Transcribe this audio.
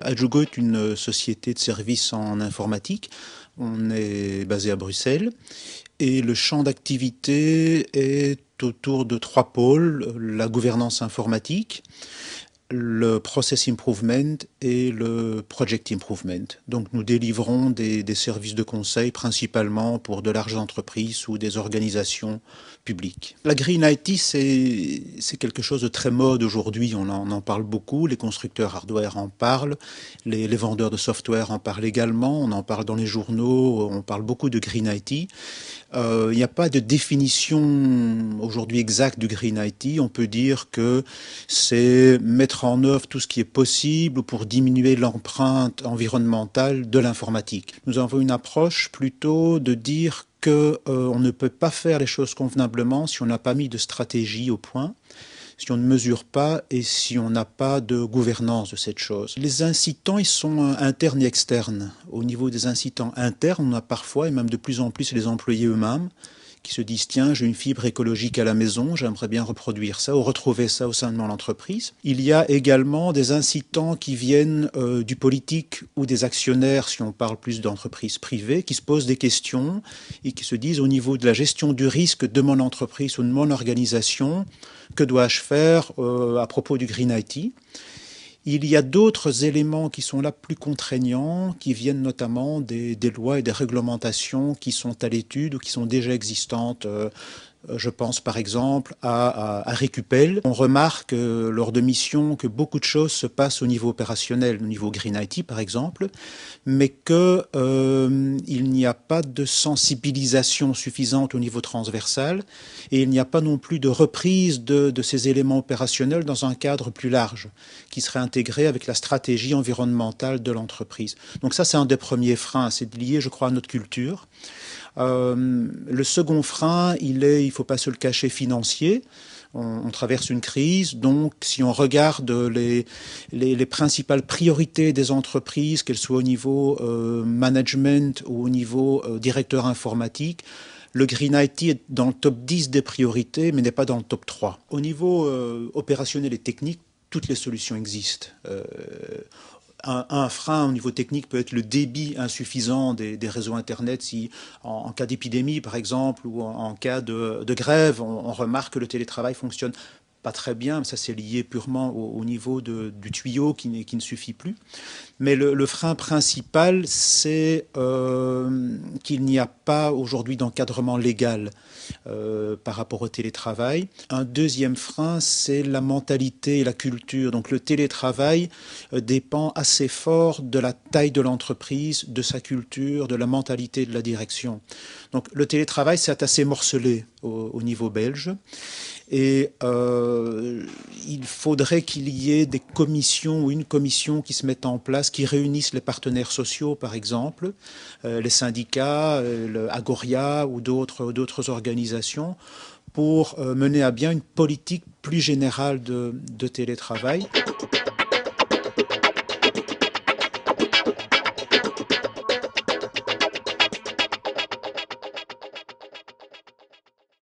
Adjugo est une société de services en informatique. On est basé à Bruxelles et le champ d'activité est autour de 3 pôles: la gouvernance informatique, le process improvement et le project improvement. Donc nous délivrons des services de conseil principalement pour de larges entreprises ou des organisations publiques. La Green IT, c'est quelque chose de très mode aujourd'hui, on en parle beaucoup, les constructeurs hardware en parlent, les vendeurs de software en parlent également, on en parle dans les journaux, on parle beaucoup de Green IT. Il n'y a pas de définition aujourd'hui exacte du Green IT. On peut dire que c'est mettre en œuvre tout ce qui est possible pour diminuer l'empreinte environnementale de l'informatique. Nous avons une approche plutôt de dire qu'on ne peut pas faire les choses convenablement si on n'a pas mis de stratégie au point, si on ne mesure pas et si on n'a pas de gouvernance de cette chose. Les incitants, ils sont internes et externes. Au niveau des incitants internes, on a parfois, et même de plus en plus les employés eux-mêmes, qui se disent: tiens, j'ai une fibre écologique à la maison, j'aimerais bien reproduire ça ou retrouver ça au sein de mon entreprise. Il y a également des incitants qui viennent du politique ou des actionnaires, si on parle plus d'entreprises privées, qui se posent des questions et qui se disent: au niveau de la gestion du risque de mon entreprise ou de mon organisation, que dois-je faire à propos du Green IT? Il y a d'autres éléments qui sont là plus contraignants, qui viennent notamment des lois et des réglementations qui sont à l'étude ou qui sont déjà existantes. Je pense par exemple à Récupel. On remarque lors de missions que beaucoup de choses se passent au niveau opérationnel, au niveau Green IT par exemple, mais qu'il n'y a pas de sensibilisation suffisante au niveau transversal et il n'y a pas non plus de reprise de ces éléments opérationnels dans un cadre plus large qui serait intégré avec la stratégie environnementale de l'entreprise. Donc ça, c'est un des premiers freins. C'est lié, je crois, à notre culture. Le second frein, il ne faut pas se le cacher, financier. On traverse une crise, donc si on regarde les principales priorités des entreprises, qu'elles soient au niveau management ou au niveau directeur informatique, le Green IT est dans le top 10 des priorités, mais n'est pas dans le top 3. Au niveau opérationnel et technique, toutes les solutions existent. Un frein au niveau technique peut être le débit insuffisant des réseaux Internet. Si en cas d'épidémie, par exemple, ou en cas de grève, on remarque que le télétravail fonctionne pas très bien, mais ça c'est lié purement au niveau du tuyau qui ne suffit plus. Mais le frein principal, c'est qu'il n'y a pas aujourd'hui d'encadrement légal par rapport au télétravail. Un deuxième frein, c'est la mentalité et la culture. Donc le télétravail dépend assez fort de la taille de l'entreprise, de sa culture, de la mentalité de la direction. Donc le télétravail, c'est assez morcelé au niveau belge. Et il faudrait qu'il y ait des commissions ou une commission qui se mette en place, qui réunissent les partenaires sociaux, par exemple, les syndicats, le Agoria ou d'autres organisations, pour mener à bien une politique plus générale de télétravail.